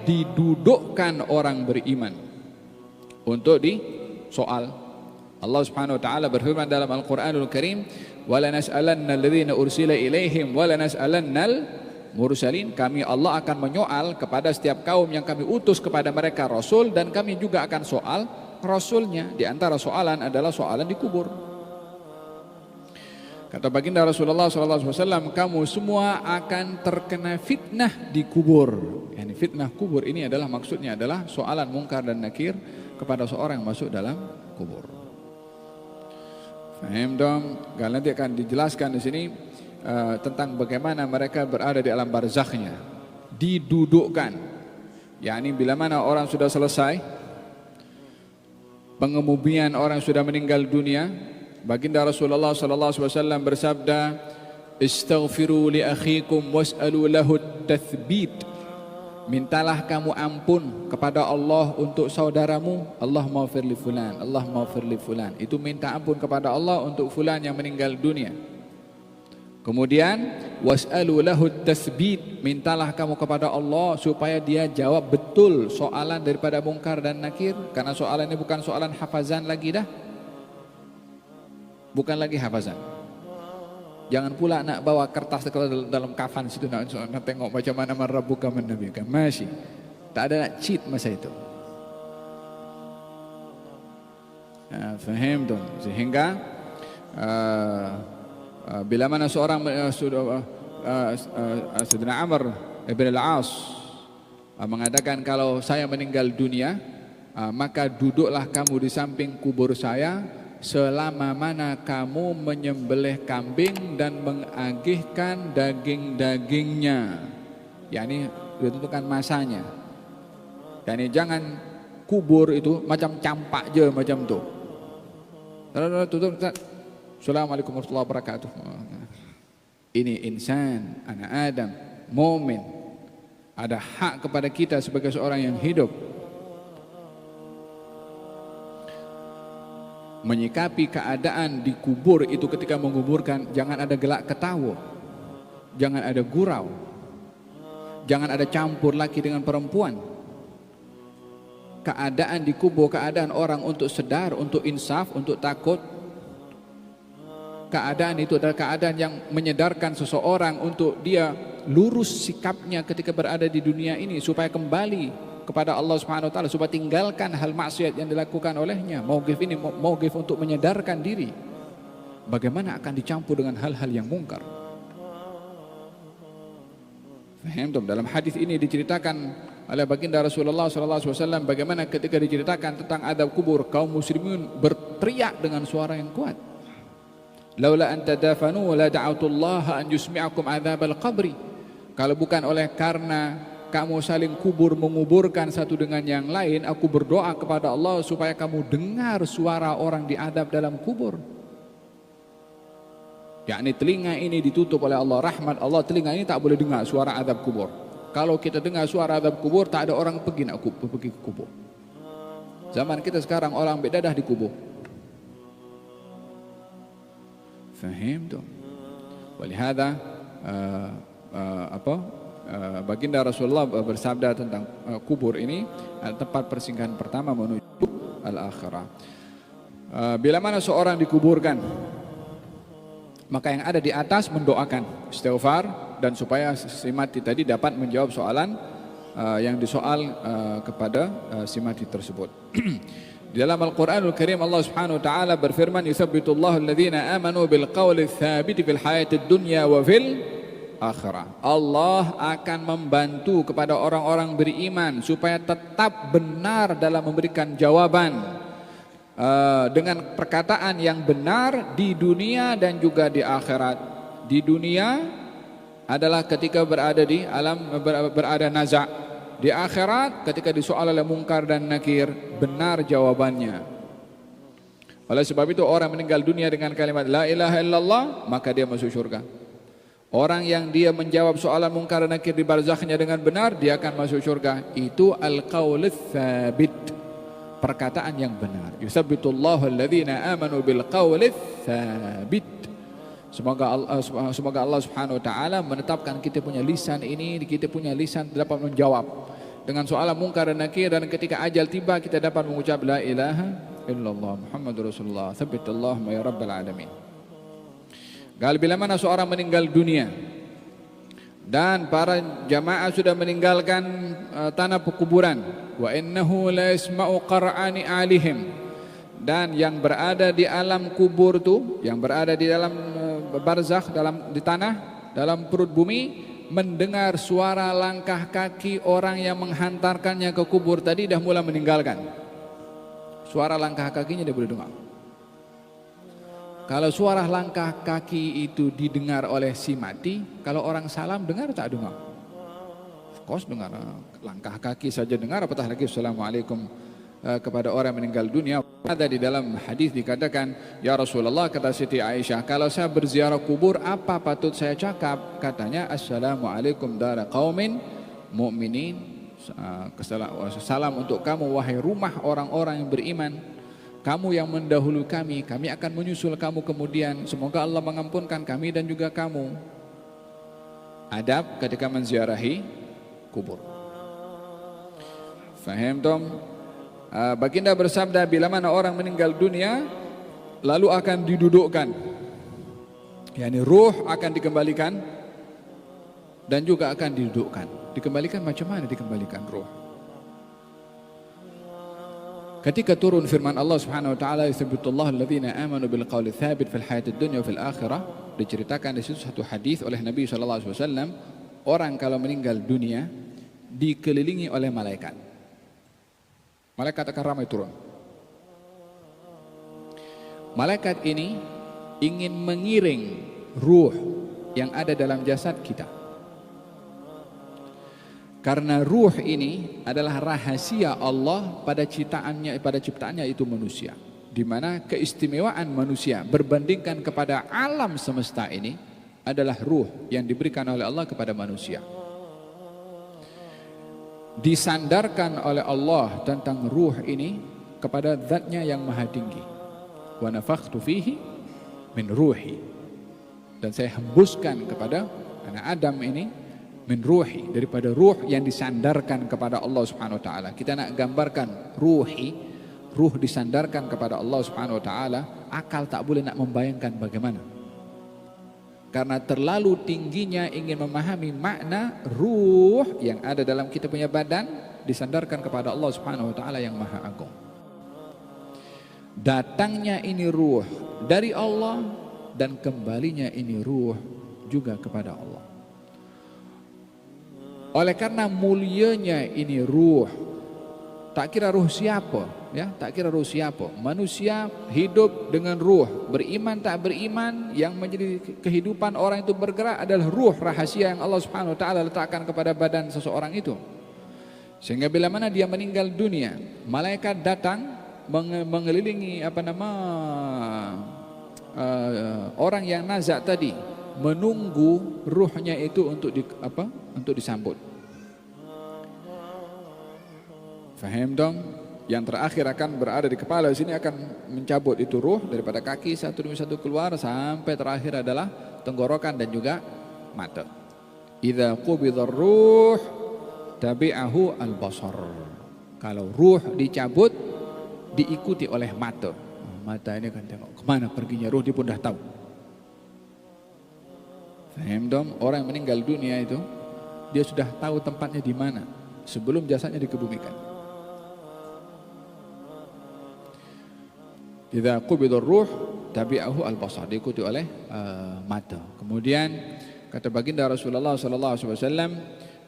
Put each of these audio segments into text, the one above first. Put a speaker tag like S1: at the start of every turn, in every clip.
S1: Didudukkan orang beriman untuk disoal. Allah Subhanahu wa taala berfirman dalam Al-Qur'anul Karim, "Wala nas'alanna alladhina ursila ilaihim wala nas'alannal mursalin." Kami Allah akan menyoal kepada setiap kaum yang kami utus kepada mereka rasul, dan kami juga akan soal rasulnya. Di antara soalan adalah soalan di kubur. Kata baginda Rasulullah SAW, kamu semua akan terkena fitnah di kubur. Yani fitnah kubur ini adalah maksudnya adalah soalan mungkar dan nakir kepada seorang yang masuk dalam kubur. Faham dong? Nanti akan dijelaskan di sini tentang bagaimana mereka berada di alam barzakhnya. Didudukkan. Yani bila mana orang sudah selesai, pengemudian orang sudah meninggal dunia, baginda Rasulullah SAW bersabda, "Istaghfiru li akhikum was'alu lahu tathbit." Mintalah kamu ampun kepada Allah untuk saudaramu. Allah maghfir li fulan, Allah maghfir li fulan. Itu minta ampun kepada Allah untuk fulan yang meninggal dunia. Kemudian was'alu lahu tathbit. Mintalah kamu kepada Allah supaya dia jawab betul soalan daripada mungkar dan nakir. Karena soalan ini bukan soalan hafazan lagi dah. Bukan lagi hafazan. Jangan pula nak bawa kertas dalam kafan situ nak tengok macam mana marabbuka man nabiyuka. Masih. Tak ada nak cheat masa itu. Faham tu? Sehingga bila mana seorang Sayyidina Amr ibn al-As mengatakan, kalau saya meninggal dunia, maka duduklah kamu di samping kubur saya selama mana kamu menyembelih kambing dan mengagihkan daging-dagingnya. Yani ditentukan masanya. Yani jangan kubur itu macam campak je macam tu. Tutup. Assalamualaikum warahmatullahi wabarakatuh. Ini insan, anak Adam, mukmin, ada hak kepada kita sebagai seorang yang hidup. Menyikapi keadaan di kubur itu ketika menguburkan, jangan ada gelak ketawa, jangan ada gurau, jangan ada campur laki dengan perempuan. Keadaan di kubur, keadaan orang untuk sedar, untuk insaf, untuk takut. Keadaan itu adalah keadaan yang menyedarkan seseorang untuk dia lurus sikapnya ketika berada di dunia ini, supaya kembali kepada Allah Subhanahu wa taala, supaya tinggalkan hal maksiat yang dilakukan olehnya. Mauqif ini mauqif untuk menyadarkan diri bagaimana akan dicampur dengan hal-hal yang mungkar. Faham? Dalam hadis ini diceritakan oleh baginda Rasulullah SAW bagaimana ketika diceritakan tentang adab kubur, kaum muslimin berteriak dengan suara yang kuat. Laula an tadafanu la da'autullaha an yusmi'akum adzabal qabri. Kalau bukan oleh karena kamu saling kubur menguburkan satu dengan yang lain, aku berdoa kepada Allah supaya kamu dengar suara orang diadab dalam kubur. Yakni telinga ini ditutup oleh Allah, rahmat Allah, telinga ini tak boleh dengar suara adab kubur. Kalau kita dengar suara adab kubur, tak ada orang pergi ke kubur. Zaman kita sekarang orang berdadah di kubur. Fahim tu? Walihada baginda Rasulullah bersabda tentang kubur ini, tempat persinggahan pertama menuju al-akhirah. Bila mana seorang dikuburkan, maka yang ada di atas mendoakan istighfar, dan supaya si mati tadi dapat menjawab soalan yang disoal kepada si mati tersebut. Di dalam Al-Quranul Karim Allah Subhanahu wa taala berfirman, "Yutsabbitullahu alladhina amanu bil qawli tsabiti fil hayatid dunya wa fil akhirah." Allah akan membantu kepada orang-orang beriman supaya tetap benar dalam memberikan jawaban dengan perkataan yang benar di dunia dan juga di akhirat. Di dunia adalah ketika berada di alam berada naza'. Di akhirat ketika disoal oleh mungkar dan nakir, benar jawabannya. Oleh sebab itu orang meninggal dunia dengan kalimat la ilaha illallah, maka dia masuk syurga. Orang yang dia menjawab soalan mungkar dan nakir di barzakhnya dengan benar, dia akan masuk syurga. Itu al-qaulul tsabit, perkataan yang benar. Yusabbitullahu alladhina amanu bil qaulil tsabit. Semoga Allah Subhanahu wa taala menetapkan kita punya lisan ini, kita punya lisan dapat menjawab dengan soalan mungkar dan nakir, dan ketika ajal tiba kita dapat mengucap la ilaha illallah Muhammadur Rasulullah. Tsabbitallahu ya rabbal alamin. Bila mana seorang meninggal dunia dan para jamaah sudah meninggalkan tanah pekuburan, wa innahu la yasma'u qara'ani alihim, dan yang berada di alam kubur tu, yang berada di dalam barzakh, di tanah, dalam perut bumi, mendengar suara langkah kaki orang yang menghantarkannya ke kubur tadi dah mula meninggalkan. Suara langkah kakinya dia boleh dengar. Kalau suara langkah kaki itu didengar oleh si mati, kalau orang salam dengar tak dengar? Of course dengar. Langkah kaki saja dengar, apatah lagi assalamualaikum kepada orang meninggal dunia. Ada di dalam hadis dikatakan, ya Rasulullah, kata Siti Aisyah, kalau saya berziarah kubur apa patut saya cakap? Katanya, assalamualaikum dara qaumin mu'minin. Salam untuk kamu wahai rumah orang-orang yang beriman. Kamu yang mendahului kami, kami akan menyusul kamu kemudian. Semoga Allah mengampunkan kami dan juga kamu. Adab ketika menziarahi kubur. Faham tom? Baginda bersabda, bila mana orang meninggal dunia lalu akan didudukkan, yakni ruh akan dikembalikan dan juga akan didudukkan. Dikembalikan macam mana dikembalikan ruh? Ketika turun firman Allah Subhanahu wa taala, "Yutsabitullahu alladziina aamanu bil qawli tsabit fil hayatid dunya wa fil akhirah." Diceritakan di situ satu hadis oleh Nabi sallallahu alaihi wasallam, orang kalau meninggal dunia dikelilingi oleh malaikat. Malaikat akan ramai turun. Malaikat ini ingin mengiring ruh yang ada dalam jasad kita. Karena ruh ini adalah rahasia Allah pada ciptaannya itu manusia, di mana keistimewaan manusia berbandingkan kepada alam semesta ini adalah ruh yang diberikan oleh Allah kepada manusia. Disandarkan oleh Allah tentang ruh ini kepada zatnya yang maha tinggi. Wa nafakhtu fihi min ruhi, dan saya hembuskan kepada anak Adam ini min ruhi, daripada ruh yang disandarkan kepada Allah Subhanahu wa taala. Kita nak gambarkan ruh disandarkan kepada Allah Subhanahu wa taala, akal tak boleh nak membayangkan bagaimana. Karena terlalu tingginya ingin memahami makna ruh yang ada dalam kita punya badan disandarkan kepada Allah Subhanahu wa taala yang maha agung. Datangnya ini ruh dari Allah dan kembalinya ini ruh juga kepada Allah. Oleh karena mulianya ini ruh, tak kira ruh siapa, ya, tak kira ruh siapa. Manusia hidup dengan ruh, beriman tak beriman, yang menjadi kehidupan orang itu bergerak adalah ruh, rahasia yang Allah Subhanahu wa taala letakkan kepada badan seseorang itu. Sehingga bila mana dia meninggal dunia, malaikat datang mengelilingi orang yang nazak tadi, menunggu ruhnya itu untuk disambut. Faham dong? Yang terakhir akan berada di kepala sini, akan mencabut itu ruh daripada kaki satu demi satu keluar sampai terakhir adalah tenggorokan dan juga mata. Idza qubidar ruh tabi'ahu al-basar. Kalau ruh dicabut diikuti oleh mata. Mata ini kan tengok kemana perginya ruh, dia pun dah tahu. Faham dong? Orang yang meninggal dunia itu dia sudah tahu tempatnya di mana sebelum jasadnya dikebumikan. Idza qubidar ruh tabi'ahu al-basar, diikuti oleh mata. Kemudian kata baginda Rasulullah sallallahu alaihi wasallam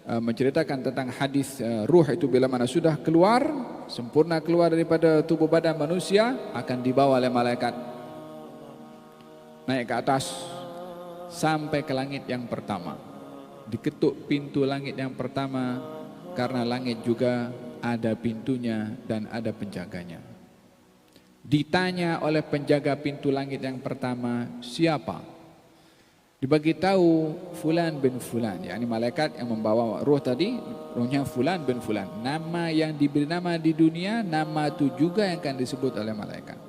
S1: menceritakan tentang hadis ruh itu bila mana sudah keluar, sempurna keluar daripada tubuh badan manusia, akan dibawa oleh malaikat naik ke atas sampai ke langit yang pertama. Diketuk pintu langit yang pertama, karena langit juga ada pintunya dan ada penjaganya. Ditanya oleh penjaga pintu langit yang pertama, siapa? Dibagi tahu fulan bin fulan, yakni malaikat yang membawa ruh tadi, ruhnya fulan bin fulan. Nama yang diberi nama di dunia, nama itu juga yang akan disebut oleh malaikat.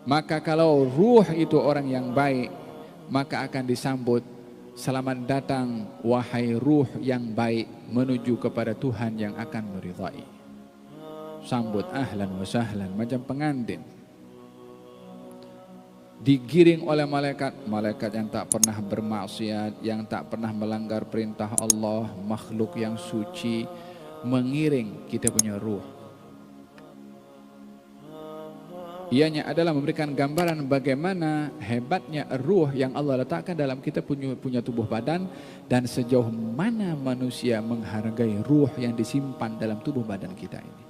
S1: Maka kalau ruh itu orang yang baik, maka akan disambut, selamat datang wahai ruh yang baik menuju kepada Tuhan yang akan meridhai. Sambut ahlan wa sahlan, macam pengantin. Digiring oleh malaikat yang tak pernah bermaksiat, yang tak pernah melanggar perintah Allah, makhluk yang suci, mengiring kita punya ruh. Ianya adalah memberikan gambaran bagaimana hebatnya ruh yang Allah letakkan dalam kita punya tubuh badan, dan sejauh mana manusia menghargai ruh yang disimpan dalam tubuh badan kita ini.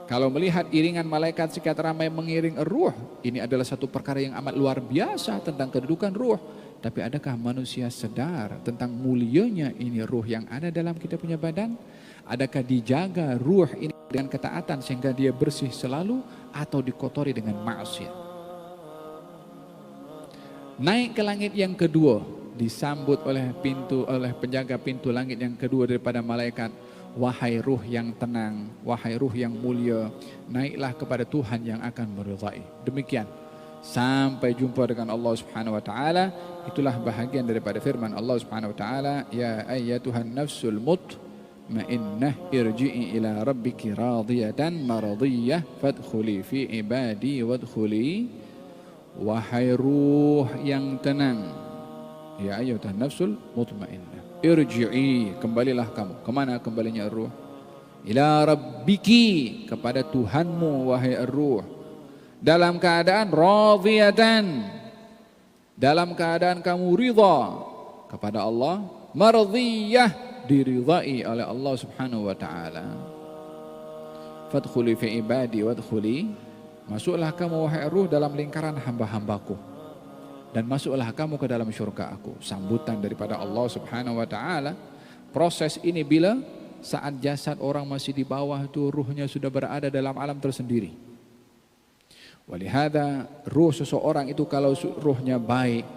S1: Kalau melihat iringan malaikat sekian ramai mengiring ruh, ini adalah satu perkara yang amat luar biasa tentang kedudukan ruh. Tapi adakah manusia sadar tentang mulianya ini ruh yang ada dalam kita punya badan? Adakah dijaga ruh ini dengan ketaatan sehingga dia bersih selalu, atau dikotori dengan maksiat? Naik ke langit yang kedua, disambut oleh penjaga pintu langit yang kedua daripada malaikat. Wahai ruh yang tenang, wahai ruh yang mulia, naiklah kepada Tuhan yang akan meridhai. Demikian sampai jumpa dengan Allah Subhanahu wa taala. Itulah bahagian daripada firman Allah Subhanahu wa taala, ya ayyatuhan nafsul mutmainnah irji'i ila rabbiki radiyatan maradiyah fadkhuli fi ibadi wadkhuli. Wahai ruh yang tenang, ya ayyatuhan nafsul mutmainnah, irji'i, kembalilah kamu. Kemana kembalinya ruh? Ila rabbiki, kepada Tuhanmu wahai ruh, dalam keadaan radiyatan, dalam keadaan kamu ridha kepada Allah, mardiyah, diridhai oleh Allah Subhanahu wa taala. Fadkhuli fi ibadi wadkhuli, masuklah kamu wahai ruh dalam lingkaran hamba-hambaku, dan masuklah kamu ke dalam syurga aku. Sambutan daripada Allah Subhanahu wa taala. Proses ini bila saat jasad orang masih di bawah itu, ruhnya sudah berada dalam alam tersendiri. Walihada ruh seseorang itu kalau ruhnya baik,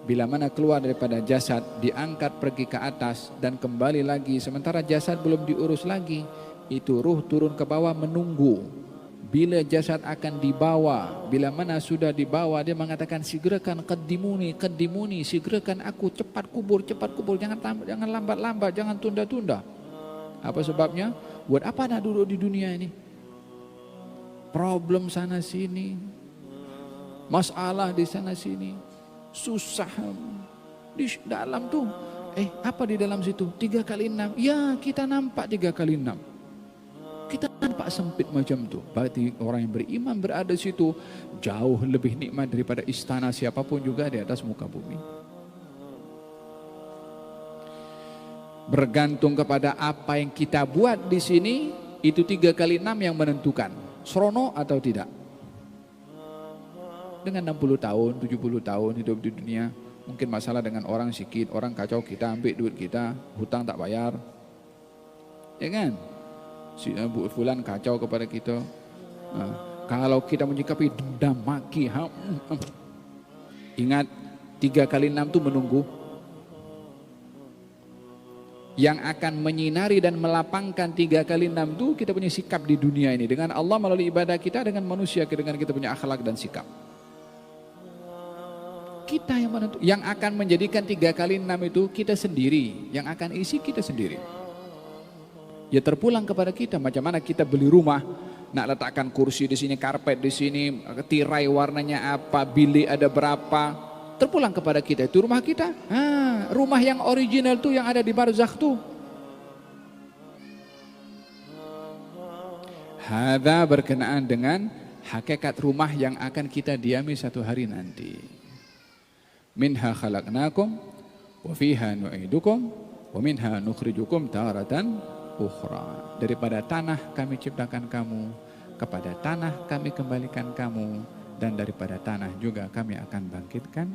S1: bila mana keluar daripada jasad, diangkat pergi ke atas dan kembali lagi, sementara jasad belum diurus lagi, itu ruh turun ke bawah menunggu bila jasad akan dibawa. Bila mana sudah dibawa, dia mengatakan segerakan, qaddimuni, segerakan aku, cepat kubur, jangan lambat-lambat, jangan tunda-tunda. Apa sebabnya? Buat apa nak duduk di dunia ini? Problem sana sini, masalah di sana sini, susah di dalam tuh. Apa di dalam situ? 3 kali 6. Ya, kita nampak 3 kali 6. Kita nampak sempit macam tu. Berarti orang yang beriman berada di situ jauh lebih nikmat daripada istana siapapun juga di atas muka bumi. Bergantung kepada apa yang kita buat di sini, itu 3 kali 6 yang menentukan serono atau tidak. Dengan 60 tahun, 70 tahun hidup di dunia, mungkin masalah dengan orang sikit, orang kacau kita, ambil duit kita, hutang tak bayar, ya kan? Si Bu Fulan kacau kepada kita. Kalau kita menyikapi dendam, maki, ingat 3 kali 6 itu menunggu. Yang akan menyinari dan melapangkan 3 kali 6 itu kita punya sikap di dunia ini, dengan Allah melalui ibadah kita, dengan manusia dengan kita punya akhlak dan sikap. Kita yang menentukan. Yang akan menjadikan 3 kali 6 itu kita sendiri, yang akan isi kita sendiri. Ya terpulang kepada kita. Macam mana kita beli rumah, nak letakkan kursi di sini, karpet di sini, tirai warnanya apa, bilik ada berapa, terpulang kepada kita. Itu rumah kita. Rumah yang original tuh, yang ada di barzakh tuh. Hadza berkenaan dengan hakikat rumah yang akan kita diami satu hari nanti. Minha khalaqnakum wa fiha nu'idukum wa minha nukhrijukum taratan ukhra. Daripada tanah kami ciptakan kamu, kepada tanah kami kembalikan kamu, dan daripada tanah juga kami akan bangkitkan